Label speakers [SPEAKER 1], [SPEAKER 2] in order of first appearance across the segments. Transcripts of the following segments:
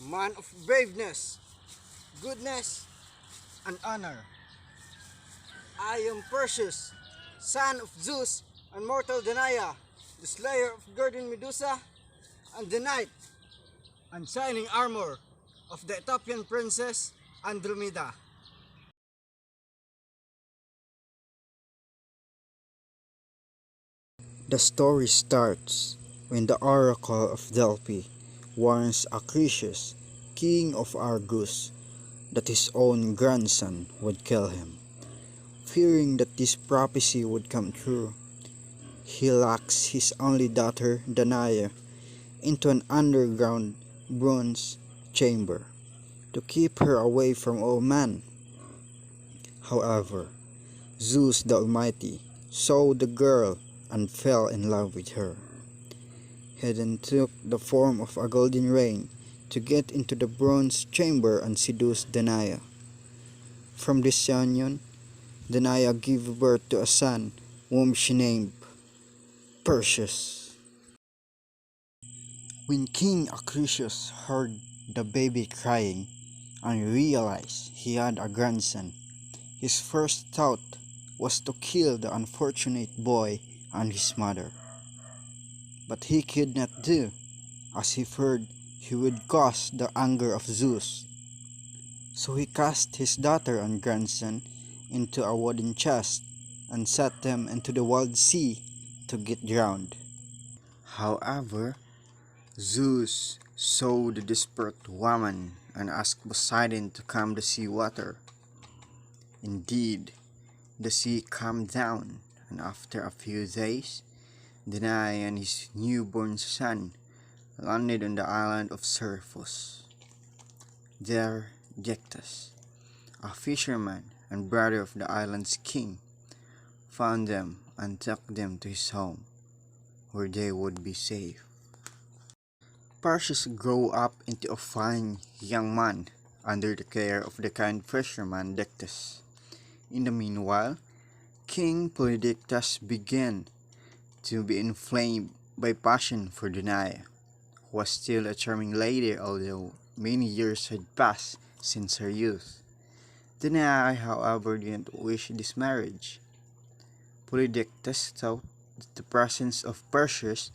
[SPEAKER 1] man of braveness, goodness, and honor. I am Perseus, son of Zeus and mortal Danaia, the slayer of Guardian Medusa, and the knight and shining armor of the Ethiopian princess Andromeda.
[SPEAKER 2] The story starts when the oracle of Delphi warns Acrisius, king of Argus, that his own grandson would kill him. Fearing that this prophecy would come true, he locks his only daughter Danae into an underground bronze chamber to keep her away from all men. However, Zeus the Almighty saw the girl and fell in love with her. He then took the form of a golden rain to get into the bronze chamber and seduce Danae. From this union, Danae gave birth to a son whom she named Perseus. When King Acrisius heard the baby crying and realized he had a grandson, his first thought was to kill the unfortunate boy and his mother. But he could not do, as he feared he would cause the anger of Zeus. So he cast his daughter and grandson into a wooden chest and set them into the wild sea to get drowned. However, Zeus saw the desperate woman and asked Poseidon to calm the sea water. Indeed, the sea calmed down, and after a few days, Danae and his newborn son landed on the island of Seriphus. There, Jectus, a fisherman and brother of the island's king, found them and took them to his home, where they would be safe. Perseus grew up into a fine young man under the care of the kind fisherman Jectus. In the meanwhile, King Polydectes began to be inflamed by passion for Danae, who was still a charming lady although many years had passed since her youth. Danae, however, didn't wish this marriage. Polydectes thought that the presence of Perseus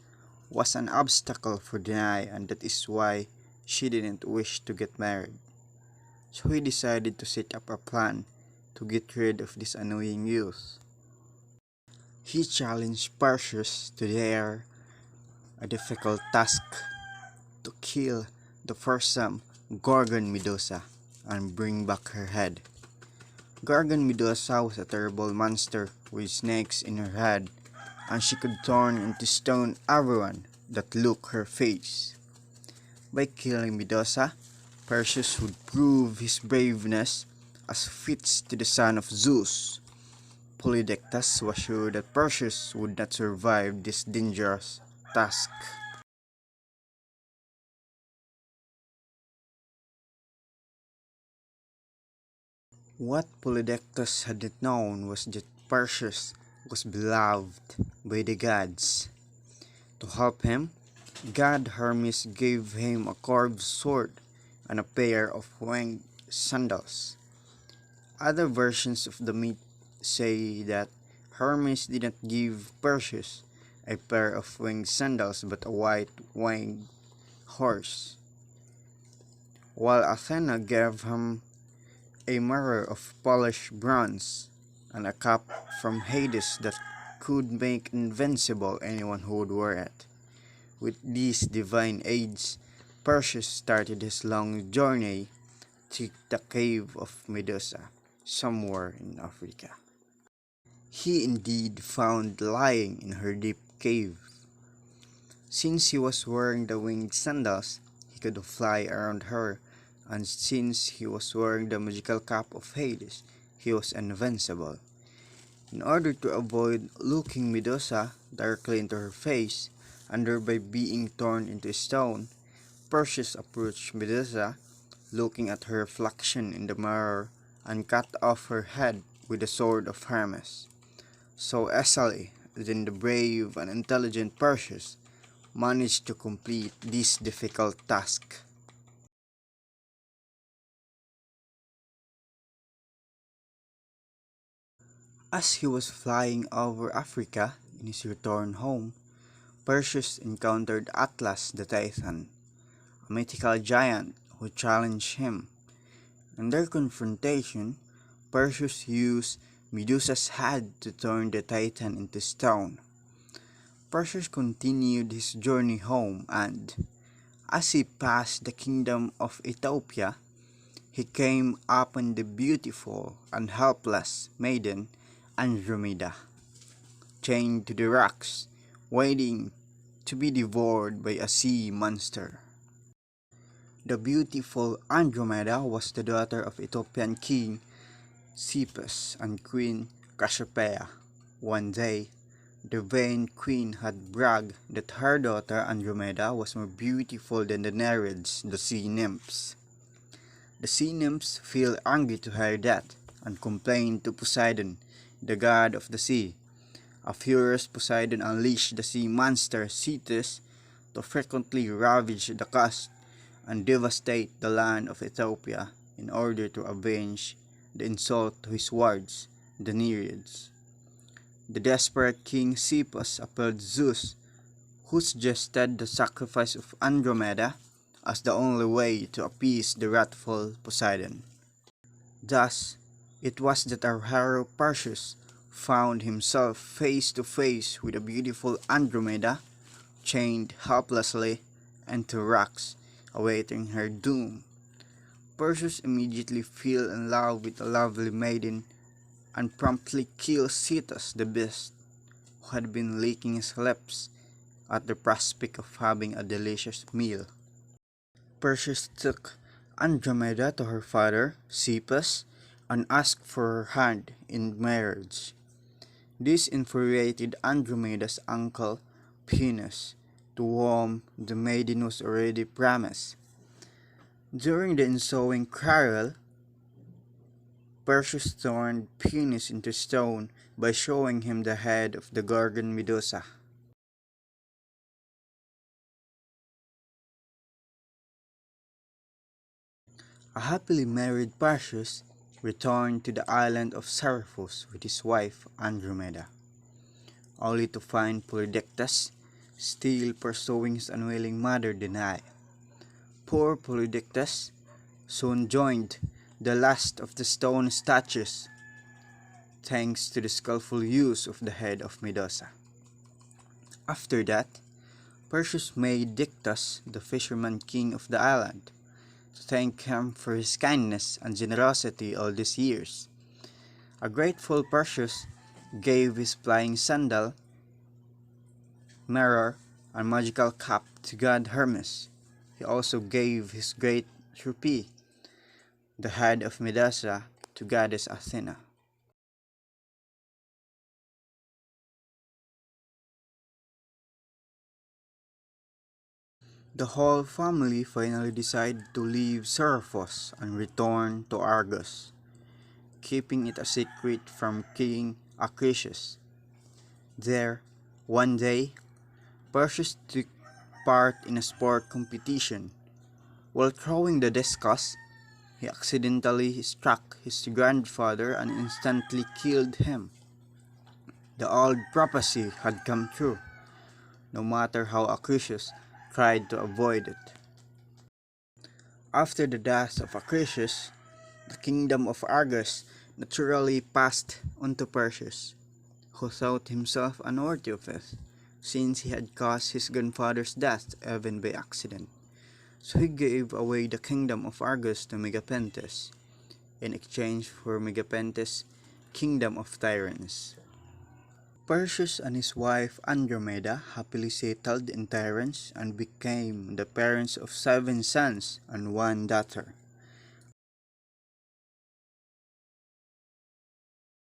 [SPEAKER 2] was an obstacle for Danae, and that is why she didn't wish to get married. So he decided to set up a plan to get rid of this annoying youth. He challenged Perseus to dare a difficult task: to kill the fearsome Gorgon Medusa and bring back her head. Gorgon Medusa was a terrible monster with snakes in her head, and she could turn into stone everyone that looked her face. By killing Medusa, Perseus would prove his braveness as fits to the son of Zeus. Polydectes was sure that Perseus would not survive this dangerous task. What Polydectes had not known was that Perseus was beloved by the gods. To help him, god Hermes gave him a carved sword and a pair of winged sandals. Other versions of the myth say that Hermes did not give Perseus a pair of winged sandals but a white winged horse, while Athena gave him a mirror of polished bronze and a cap from Hades that could make invincible anyone who would wear it. With these divine aids, Perseus started his long journey to the cave of Medusa, somewhere in Africa. He indeed found lying in her deep cave. Since he was wearing the winged sandals, he could fly around her, and since he was wearing the magical cap of Hades, he was invincible. In order to avoid looking Medusa directly into her face, and thereby being torn into stone, Perseus approached Medusa, looking at her reflection in the mirror, and cut off her head with the sword of Hermes. So easily, then the brave and intelligent Perseus managed to complete this difficult task. As he was flying over Africa in his return home, Perseus encountered Atlas the Titan, a mythical giant who challenged him. In their confrontation, Perseus used Medusa's head to turn the Titan into stone. Perseus continued his journey home and, as he passed the kingdom of Ethiopia, he came upon the beautiful and helpless maiden Andromeda, chained to the rocks, waiting to be devoured by a sea monster. The beautiful Andromeda was the daughter of Ethiopian king Perseus and queen Cassiopeia. One day, the vain queen had bragged that her daughter Andromeda was more beautiful than the Nereids, the sea nymphs. The sea nymphs feel angry to hear that and complain to Poseidon, the god of the sea. A furious Poseidon unleashed the sea monster Cetus to frequently ravage the coast and devastate the land of Ethiopia in order to avenge the insult to his wards, the Nereids. The desperate king Cepheus appealed Zeus, who suggested the sacrifice of Andromeda as the only way to appease the wrathful Poseidon. Thus, it was that our hero Perseus found himself face to face with a beautiful Andromeda, chained helplessly into rocks, awaiting her doom. Perseus immediately fell in love with the lovely maiden and promptly killed Cetus the beast, who had been licking his lips at the prospect of having a delicious meal. Perseus took Andromeda to her father, Cepheus, and asked for her hand in marriage. This infuriated Andromeda's uncle, Perseus, to whom the maiden was already promised. During the ensuing quarrel, Perseus turned Perseus into stone by showing him the head of the Gorgon Medusa. A happily married Perseus returned to the island of Seriphus with his wife Andromeda, only to find Polydectes still pursuing his unwilling mother Danae. Poor Polydectes soon joined the last of the stone statues, thanks to the skillful use of the head of Medusa. After that, Perseus made Dictys the fisherman king of the island, to thank him for his kindness and generosity all these years. A grateful Perseus gave his flying sandal, mirror, and magical cap to god Hermes. He also gave his great trophy, the head of Medusa, to goddess Athena. The whole family finally decided to leave Seriphus and return to Argos, keeping it a secret from King Acrisius. There, one day, Perseus took part in a sport competition. While throwing the discus, he accidentally struck his grandfather and instantly killed him. The old prophecy had come true, no matter how Acrisius tried to avoid it. After the death of Acrisius, the kingdom of Argos naturally passed on to Perseus, who thought himself unworthy of it, since he had caused his grandfather's death even by accident. So he gave away the kingdom of Argos to Megapenthes, in exchange for Megapenthes' kingdom of Tyrants. Perseus and his wife Andromeda happily settled in Tyrants and became the parents of 7 sons and 1 daughter.